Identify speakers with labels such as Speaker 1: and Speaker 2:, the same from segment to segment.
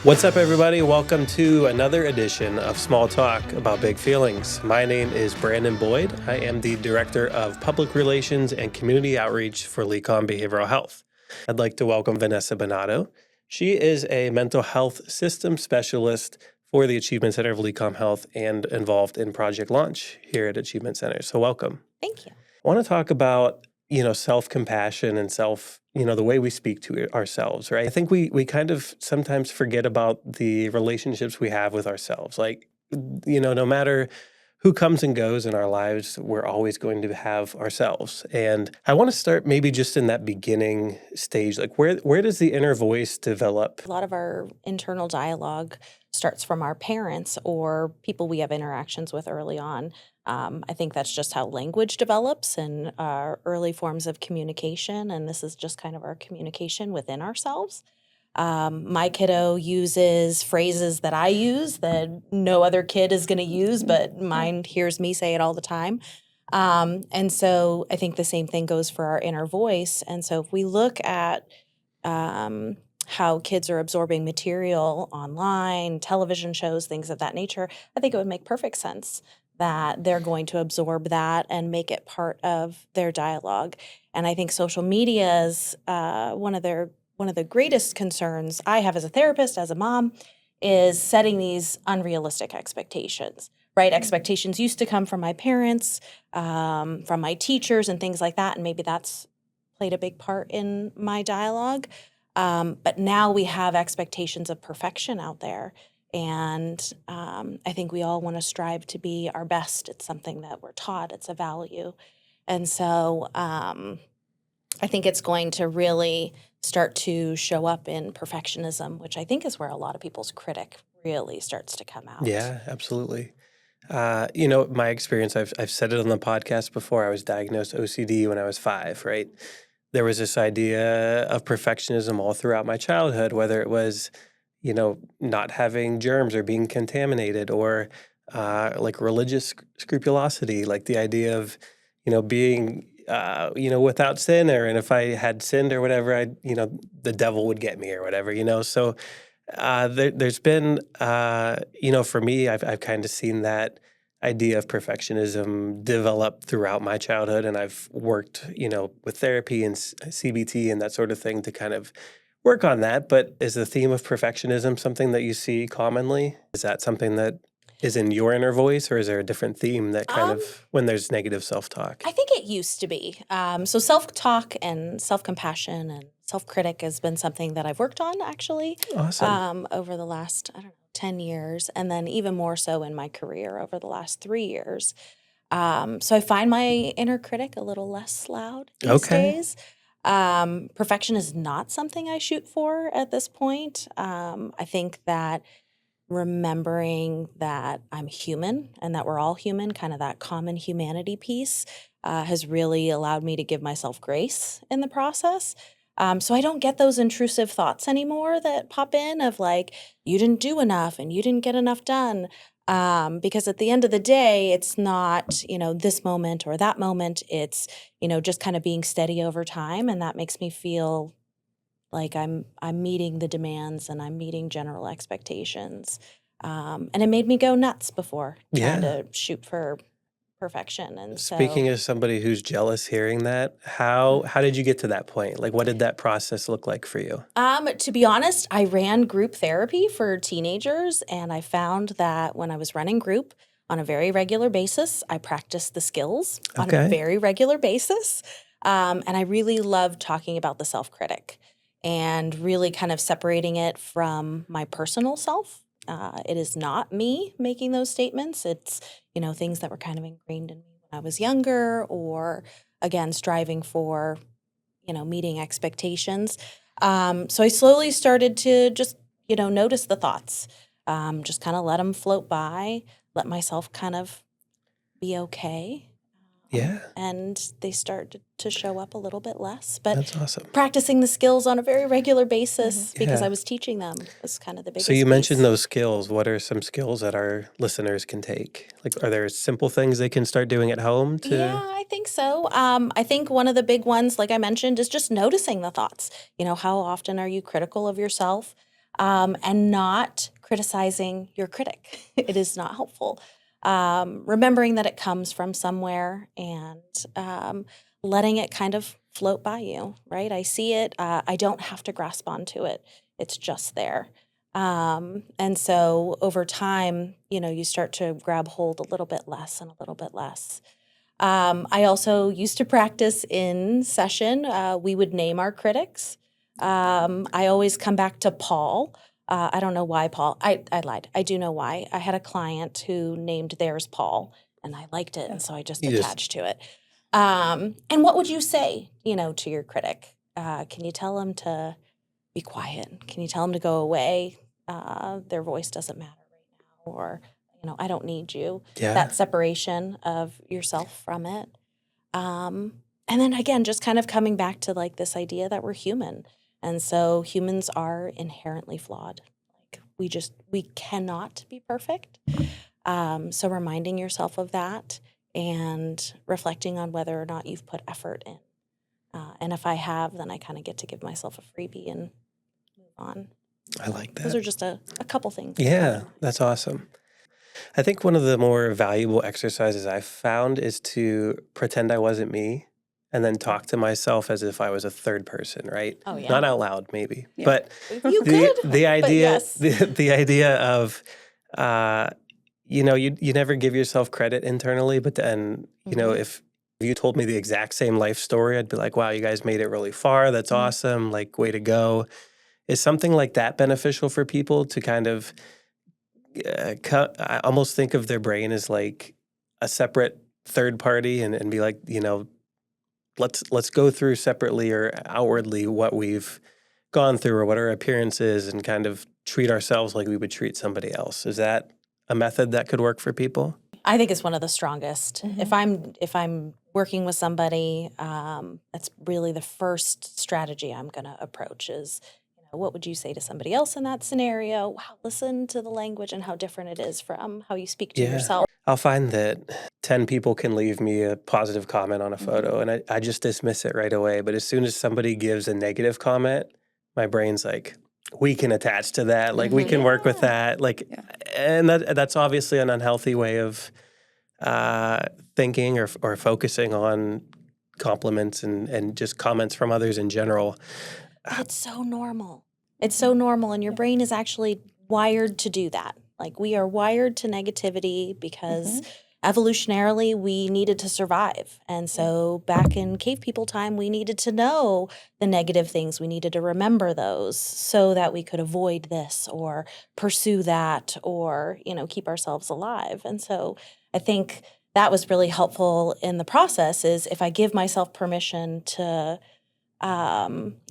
Speaker 1: What's up, everybody? Welcome to another edition of Small Talk about Big Feelings. My name is Brandon Boyd. I am the Director of Public Relations and Community Outreach for LCSW Behavioral Health. I'd like to welcome Vanessa Bonatto. She is a mental health system specialist for the Achievement Center of LCSW Health and involved in Project Launch here at Achievement Center. So welcome.
Speaker 2: Thank you.
Speaker 1: I want to talk about self-compassion and the way we speak to ourselves, right? I think we kind of sometimes forget about the relationships we have with ourselves. No matter who comes and goes in our lives, we're always going to have ourselves. And I want to start maybe just in that beginning stage. Like where does the inner voice develop?
Speaker 2: A lot of our internal dialogue starts from our parents or people we have interactions with early on. I think that's just how language develops and our early forms of communication. And this is just kind of our communication within ourselves. My kiddo uses phrases that I use that no other kid is going to use, but mine hears me say it all the time. And so I think the same thing goes for our inner voice. And so if we look at how kids are absorbing material online, television shows, things of that nature, I think it would make perfect sense that they're going to absorb that and make it part of their dialogue. And I think social media is one of the greatest concerns I have as a therapist, as a mom, is setting these unrealistic expectations, right? Expectations used to come from my parents, from my teachers and things like that, and maybe that's played a big part in my dialogue. But now we have expectations of perfection out there. And I think we all want to strive to be our best. It's something that we're taught. It's a value. And so I think it's going to really start to show up in perfectionism, which I think is where a lot of people's critic really starts to come out.
Speaker 1: Yeah, absolutely. My experience, I've said it on the podcast before. I was diagnosed OCD when I was 5, right? There was this idea of perfectionism all throughout my childhood, whether it was, not having germs or being contaminated or like religious scrupulosity, like the idea of, being, without sin, and if I had sinned or whatever, the devil would get me or whatever, So there's been, for me, I've kind of seen that idea of perfectionism develop throughout my childhood, and I've worked, with therapy and CBT and that sort of thing to kind of work on that. But is the theme of perfectionism something that you see commonly? Is that something that is in your inner voice, or is there a different theme that kind of when there's negative self-talk?
Speaker 2: I think it used to be. So self-talk and self-compassion and self-critic has been something that I've worked on actually
Speaker 1: Awesome.
Speaker 2: over the last, 10 years, and then even more so in my career over the last 3 years. So I find my inner critic a little less loud these
Speaker 1: Okay.
Speaker 2: days. Perfection is not something I shoot for at this point. I think that remembering that I'm human and that we're all human, kind of that common humanity piece, has really allowed me to give myself grace in the process. So I don't get those intrusive thoughts anymore that pop in of like, you didn't do enough and you didn't get enough done. Because at the end of the day, it's not, this moment or that moment. It's, just kind of being steady over time. And that makes me feel like I'm meeting the demands and I'm meeting general expectations. And it made me go nuts before trying to shoot for perfection. And
Speaker 1: Speaking
Speaker 2: so
Speaker 1: as somebody who's jealous hearing that, how did you get to that point? Like, what did that process look like for you?
Speaker 2: to be honest, I ran group therapy for teenagers, and I found that when I was running group on a very regular basis, I practiced the skills on a
Speaker 1: Okay.
Speaker 2: very regular basis. And I really loved talking about the self-critic and really kind of separating it from my personal self. It is not me making those statements. It's, things that were kind of ingrained in me when I was younger or, again, striving for, meeting expectations. So I slowly started to just, notice the thoughts, just kind of let them float by, let myself kind of be okay.
Speaker 1: Yeah,
Speaker 2: And they started to show up a little bit less. But
Speaker 1: that's awesome.
Speaker 2: practicing the skills on a very regular basis because
Speaker 1: Yeah.
Speaker 2: I was teaching them was kind of the biggest
Speaker 1: So you mentioned
Speaker 2: piece.
Speaker 1: those skills. What are some skills that our listeners can take? Like, are there simple things they can start doing at home
Speaker 2: Yeah,
Speaker 1: to?
Speaker 2: I think so. I think one of the big ones, like I mentioned, is just noticing the thoughts. How often are you critical of yourself? and not criticizing your critic. It is not helpful. Remembering that it comes from somewhere and letting it kind of float by you, right? I see it. I don't have to grasp onto it. It's just there. And so over time, you start to grab hold a little bit less and a little bit less. I also used to practice in session. We would name our critics. I always come back to Paul. I don't know why Paul. I lied. I do know why. I had a client who named theirs Paul, and I liked it, and so I just
Speaker 1: You just
Speaker 2: attached to it. And what would you say, to your critic? Can you tell them to be quiet? Can you tell them to go away? Their voice doesn't matter right now, or I don't need you.
Speaker 1: yeah.
Speaker 2: That separation of yourself from it. And then again, just kind of coming back to like this idea that we're human. And so humans are inherently flawed. Like we cannot be perfect. So reminding yourself of that and reflecting on whether or not you've put effort in. And if I have, then I kind of get to give myself a freebie and move on.
Speaker 1: I like that.
Speaker 2: Those are just a couple things.
Speaker 1: Yeah, that's awesome. I think one of the more valuable exercises I've found is to pretend I wasn't me and then talk to myself as if I was a third person, right?
Speaker 2: Oh, yeah.
Speaker 1: Not out loud, maybe.
Speaker 3: Yeah.
Speaker 1: But
Speaker 2: You could.
Speaker 1: the idea
Speaker 2: yes.
Speaker 1: the idea of you never give yourself credit internally, but then,
Speaker 2: Mhm.
Speaker 1: if you told me the exact same life story, I'd be like, wow, you guys made it really far. That's awesome. Like, way to go. Is something like that beneficial for people to kind of I almost think of their brain as like a separate third party and be like, let's go through separately or outwardly what we've gone through or what our appearance is and kind of treat ourselves like we would treat somebody else. Is that a method that could work for people?
Speaker 2: I think it's one of the strongest. If I'm working with somebody, that's really the first strategy I'm going to approach is, what would you say to somebody else in that scenario? Wow, listen to the language and how different it is from how you speak to yourself.
Speaker 1: I'll find that 10 people can leave me a positive comment on a photo and I just dismiss it right away. But as soon as somebody gives a negative comment, my brain's like, we can attach to that. Like, we can work with that. Like, and that's obviously an unhealthy way of thinking or focusing on compliments and just comments from others in general.
Speaker 2: But it's so normal. It's so normal, and your brain is actually wired to do that. Like, we are wired to negativity because evolutionarily we needed to survive. And so back in cave people time, we needed to know the negative things. We needed to remember those so that we could avoid this or pursue that or, keep ourselves alive. And so I think that was really helpful in the process is if I give myself permission to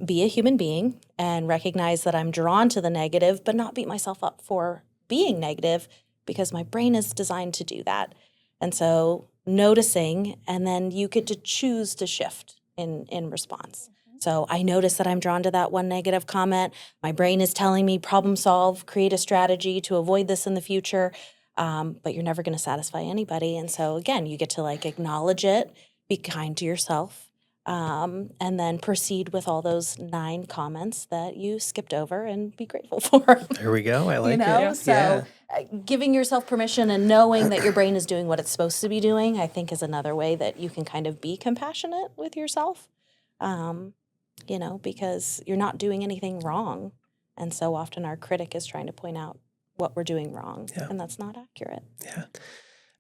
Speaker 2: be a human being and recognize that I'm drawn to the negative, but not beat myself up for being negative because my brain is designed to do that. And so noticing, and then you get to choose to shift in response. So I notice that I'm drawn to that one negative comment. My brain is telling me problem solve, create a strategy to avoid this in the future. But you're never going to satisfy anybody. And so again, you get to like acknowledge it, be kind to yourself, and then proceed with all those 9 comments that you skipped over and be grateful for.
Speaker 1: There we go. I like it.
Speaker 2: So giving yourself permission and knowing that your brain is doing what it's supposed to be doing, I think is another way that you can kind of be compassionate with yourself, because you're not doing anything wrong. And so often our critic is trying to point out what we're doing wrong, and that's not accurate.
Speaker 1: Yeah.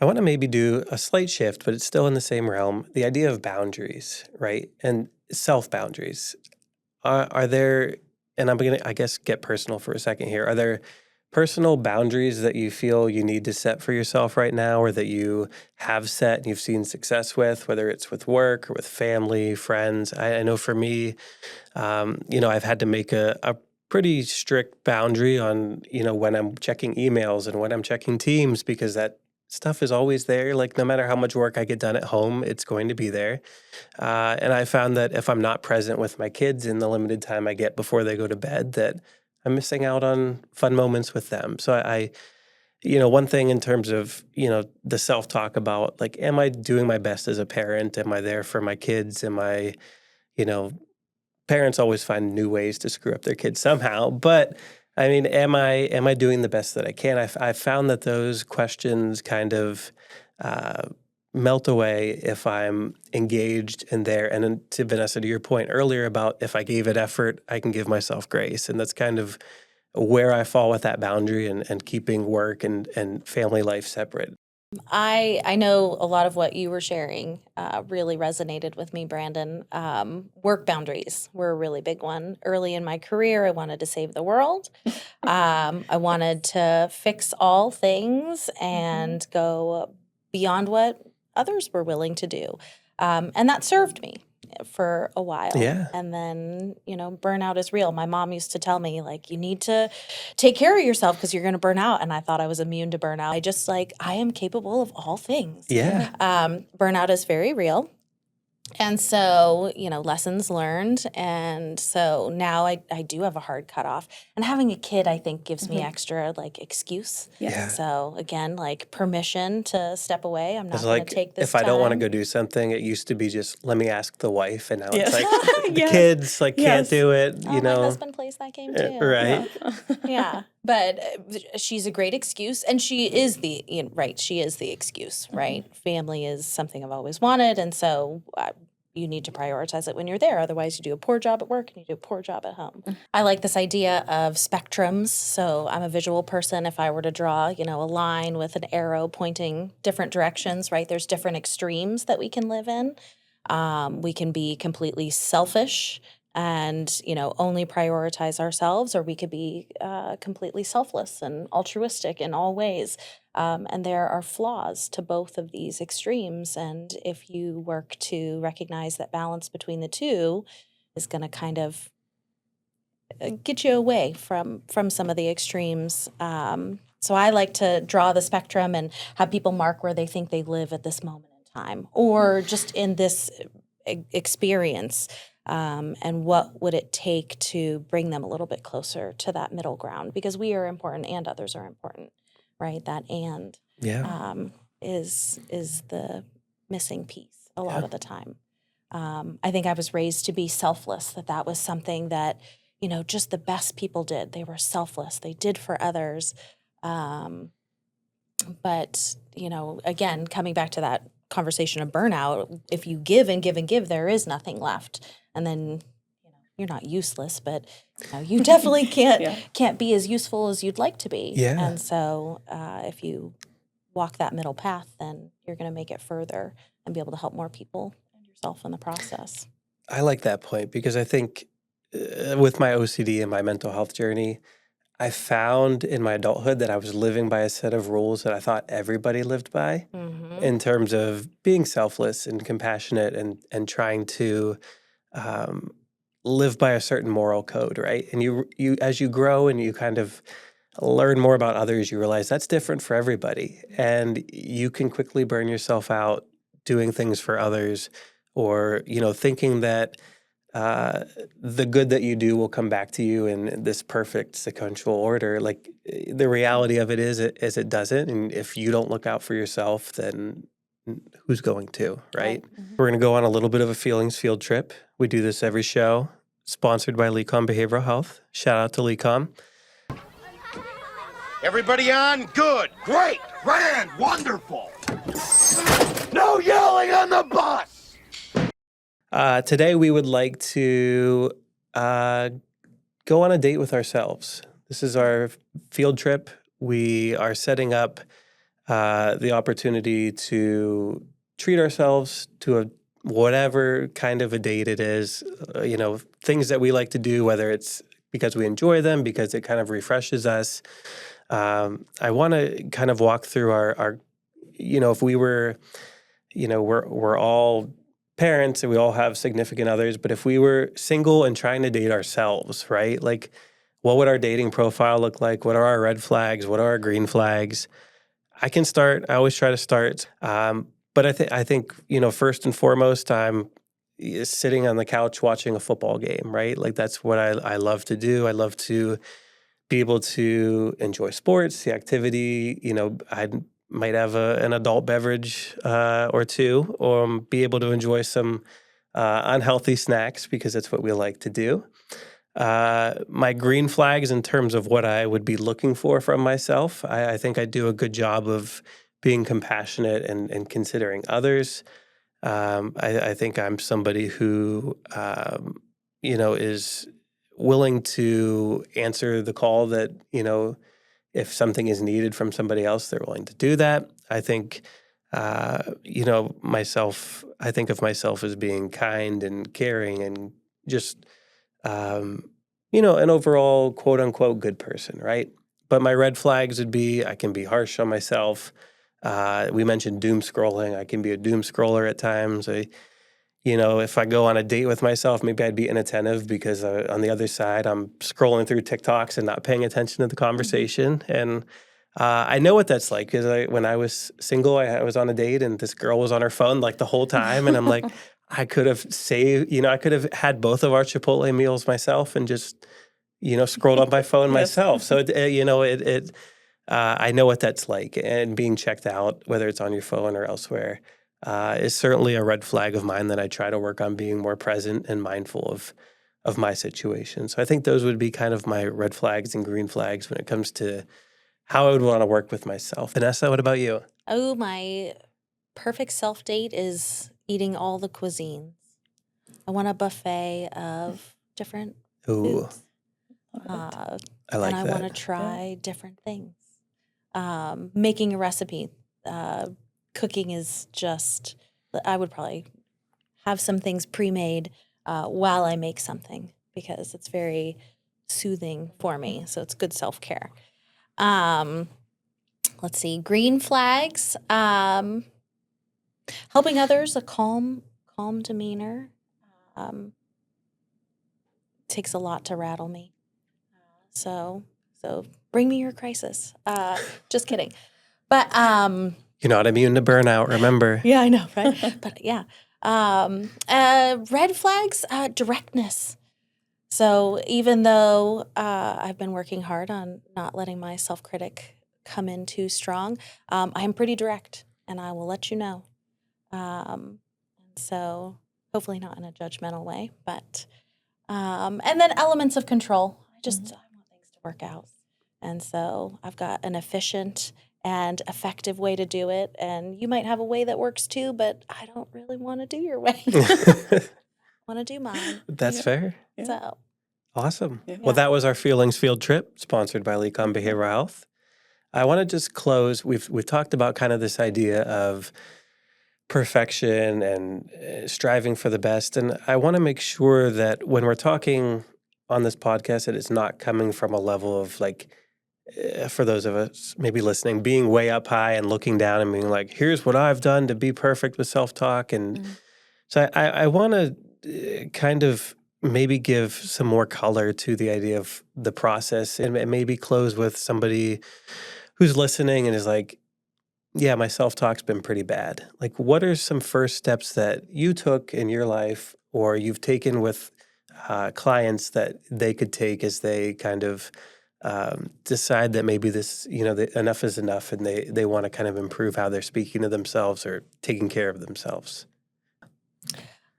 Speaker 1: I want to maybe do a slight shift, but it's still in the same realm. The idea of boundaries, right? And self-boundaries. Are there, and I'm going to, I guess, get personal for a second here. Are there personal boundaries that you feel you need to set for yourself right now or that you have set and you've seen success with, whether it's with work or with family, friends? I know for me, I've had to make a pretty strict boundary on, when I'm checking emails and when I'm checking Teams because that stuff is always there. Like, no matter how much work I get done at home, it's going to be there. And I found that if I'm not present with my kids in the limited time I get before they go to bed, that I'm missing out on fun moments with them. So I one thing in terms of, the self-talk about, like, am I doing my best as a parent? Am I there for my kids? Am I, parents always find new ways to screw up their kids somehow. But I mean, am I doing the best that I can? I've found that those questions kind of uh, melt away if I'm engaged in there. And then to Vanessa, to your point earlier about if I gave it effort, I can give myself grace. And that's kind of where I fall with that boundary and keeping work and family life separate.
Speaker 2: I know a lot of what you were sharing really resonated with me, Brandon. Work boundaries were a really big one. Early in my career, I wanted to save the world. I wanted to fix all things and go beyond what others were willing to do. And that served me for a while.
Speaker 1: Yeah.
Speaker 2: And then, burnout is real. My mom used to tell me, like, you need to take care of yourself because you're going to burn out. And I thought I was immune to burnout. I just I am capable of all things.
Speaker 1: Yeah.
Speaker 2: Burnout is very real. And so, lessons learned. And so now I do have a hard cutoff. And having a kid, I think, gives me extra excuse.
Speaker 1: Yeah.
Speaker 2: So again, permission to step away. I'm not
Speaker 1: It's
Speaker 2: going to
Speaker 1: like
Speaker 2: take this
Speaker 1: if I don't want to
Speaker 2: time.
Speaker 1: go do something, it used to be just let me ask the wife, and now it's
Speaker 3: Yes.
Speaker 1: like the
Speaker 3: Yes.
Speaker 1: kids can't
Speaker 3: Yes.
Speaker 1: do it.
Speaker 2: Oh, my husband plays that game too.
Speaker 1: Right?
Speaker 2: Yeah, but she's a great excuse, and she is right. She is the excuse, right? Family is something I've always wanted, and so you need to prioritize it when you're there. Otherwise, you do a poor job at work and you do a poor job at home. I like this idea of spectrums. So I'm a visual person. If I were to draw, a line with an arrow pointing different directions, right? There's different extremes that we can live in. We can be completely selfish and only prioritize ourselves, or we could be completely selfless and altruistic in all ways. And there are flaws to both of these extremes, and if you work to recognize that balance between the two is going to kind of get you away from some of the extremes. So I like to draw the spectrum and have people mark where they think they live at this moment in time, or just in this experience. And what would it take to bring them a little bit closer to that middle ground? Because we are important and others are important, right? That is the missing piece a lot of the time. I think I was raised to be selfless, that was something that, just the best people did. They were selfless. They did for others. But, again, coming back to that conversation of burnout, if you give and give and give, there is nothing left. And then, you're not useless, but you definitely can't be as useful as you'd like to be.
Speaker 1: Yeah.
Speaker 2: And so if you walk that middle path, then you're going to make it further and be able to help more people and yourself in the process.
Speaker 1: I like that point because I think with my OCD and my mental health journey, I found in my adulthood that I was living by a set of rules that I thought everybody lived by in terms of being selfless and compassionate and trying to live by a certain moral code, right? And you as you grow and you kind of learn more about others, you realize that's different for everybody. And you can quickly burn yourself out doing things for others or, thinking that the good that you do will come back to you in this perfect sequential order. Like the reality of it is it doesn't. And if you don't look out for yourself, then who's going to, right? We're going to go on a little bit of a feelings field trip. We do this every show, sponsored by Lecom Behavioral Health. Shout out to Lecom.
Speaker 4: Everybody on? Good. Great. Grand. Wonderful. No yelling on the bus.
Speaker 1: Today, we would like to go on a date with ourselves. This is our field trip. We are setting up the opportunity to treat ourselves to whatever kind of a date it is. Things that we like to do, whether it's because we enjoy them, because it kind of refreshes us. I want to kind of walk through our if we were, we're all parents and we all have significant others, but if we were single and trying to date ourselves, right? Like, what would our dating profile look like? What are our red flags? What are our green flags? I can start. I always try to start. But I think, first and foremost, I'm sitting on the couch watching a football game, right? Like, that's what I love to do. I love to be able to enjoy sports, the activity. I might have an adult beverage or two, or be able to enjoy some unhealthy snacks because that's what we like to do. My green flags in terms of what I would be looking for from myself, I think I do a good job of being compassionate and considering others. I think I'm somebody who, is willing to answer the call that, if something is needed from somebody else, they're willing to do that. I think, I think of myself as being kind and caring and just, um, an overall quote unquote good person, right? But my red flags would be I can be harsh on myself. We mentioned doom scrolling. I can be a doom scroller at times. If I go on a date with myself, maybe I'd be inattentive because on the other side, I'm scrolling through TikToks and not paying attention to the conversation. And I know what that's like because when I was single, I was on a date and this girl was on her phone like the whole time. And I'm like, I could have saved, I could have had both of our Chipotle meals myself and just, scrolled on my phone
Speaker 3: Yes.
Speaker 1: myself. So, I know what that's like. And being checked out, whether it's on your phone or elsewhere, is certainly a red flag of mine that I try to work on being more present and mindful of my situation. So I think those would be kind of my red flags and green flags when it comes to how I would want to work with myself. Vanessa, what about you?
Speaker 2: Oh, my perfect self date is eating all the cuisines. I want a buffet of different
Speaker 1: Ooh,
Speaker 2: foods. Uh,
Speaker 1: I like
Speaker 2: and I want to
Speaker 1: that.
Speaker 2: try different things. Making a recipe, cooking is just, I would probably have some things pre-made while I make something because it's very soothing for me. So it's good self-care. Let's see, green flags, helping others, a calm demeanor. Takes a lot to rattle me. So bring me your crisis. Just kidding. But
Speaker 1: You're not immune to burnout, remember.
Speaker 2: yeah, I know, right? But yeah. Red flags, directness. So even though I've been working hard on not letting my self-critic come in too strong, I am pretty direct and I will let you know. So hopefully not in a judgmental way, but and then elements of control. I want things to work out. And so I've got an efficient and effective way to do it. And you might have a way that works too, but I don't really want to do your way. I want to do mine.
Speaker 1: That's fair.
Speaker 3: Yeah.
Speaker 2: So
Speaker 1: Awesome.
Speaker 3: Yeah.
Speaker 1: Well, that was our Feelings Field Trip, sponsored by Lecon Behavioral Health. I want to just close. We've talked about kind of this idea of perfection and striving for the best, and I want to make sure that when we're talking on this podcast, that it's not coming from a level of like, for those of us maybe listening, being way up high and looking down and being like, "Here's what I've done to be perfect with self-talk," and so I want to kind of maybe give some more color to the idea of the process and maybe close with somebody who's listening and is like, yeah, my self-talk's been pretty bad. Like, what are some first steps that you took in your life or you've taken with clients that they could take as they kind of decide that maybe this, enough is enough and they want to kind of improve how they're speaking to themselves or taking care of themselves?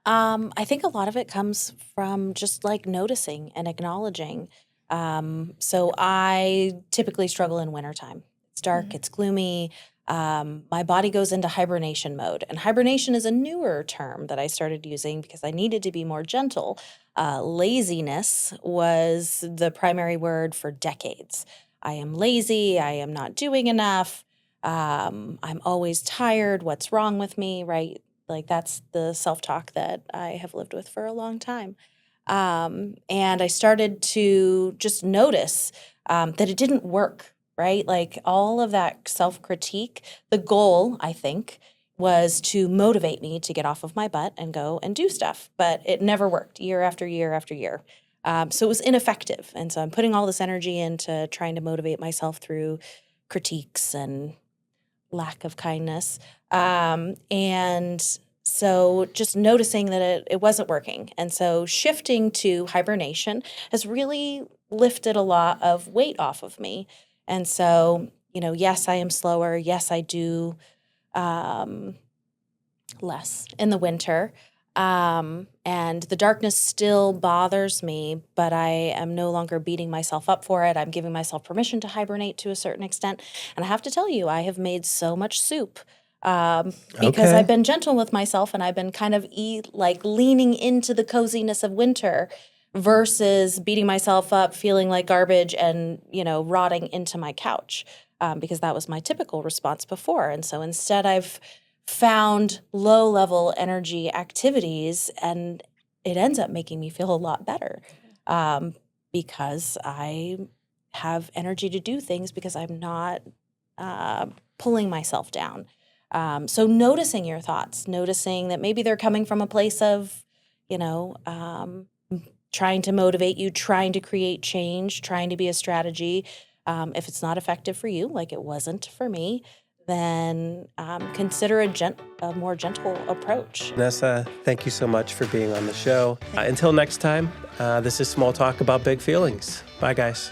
Speaker 2: I think a lot of it comes from just like noticing and acknowledging. So I typically struggle in wintertime. It's dark, it's gloomy. My body goes into hibernation mode. And hibernation is a newer term that I started using because I needed to be more gentle. Laziness was the primary word for decades. I am lazy. I am not doing enough. I'm always tired. What's wrong with me, right? Like that's the self-talk that I have lived with for a long time. And I started to just notice that it didn't work, right? Like all of that self-critique, the goal, I think, was to motivate me to get off of my butt and go and do stuff. But it never worked year after year after year. So it was ineffective. And so I'm putting all this energy into trying to motivate myself through critiques and lack of kindness. And so just noticing that it wasn't working. And so shifting to hibernation has really lifted a lot of weight off of me. And so, yes, I am slower. Yes, I do less in the winter. And the darkness still bothers me, but I am no longer beating myself up for it. I'm giving myself permission to hibernate to a certain extent. And I have to tell you, I have made so much soup because I've
Speaker 1: Okay.
Speaker 2: been gentle with myself and I've been kind of leaning into the coziness of winter versus beating myself up, feeling like garbage and, rotting into my couch because that was my typical response before. And so instead I've found low level energy activities and it ends up making me feel a lot better because I have energy to do things because I'm not pulling myself down. So noticing your thoughts, noticing that maybe they're coming from a place of, trying to motivate you, trying to create change, trying to be a strategy. If it's not effective for you, like it wasn't for me, then consider a more gentle approach.
Speaker 1: Vanessa, thank you so much for being on the show. Until next time, this is Small Talk About Big Feelings. Bye, guys.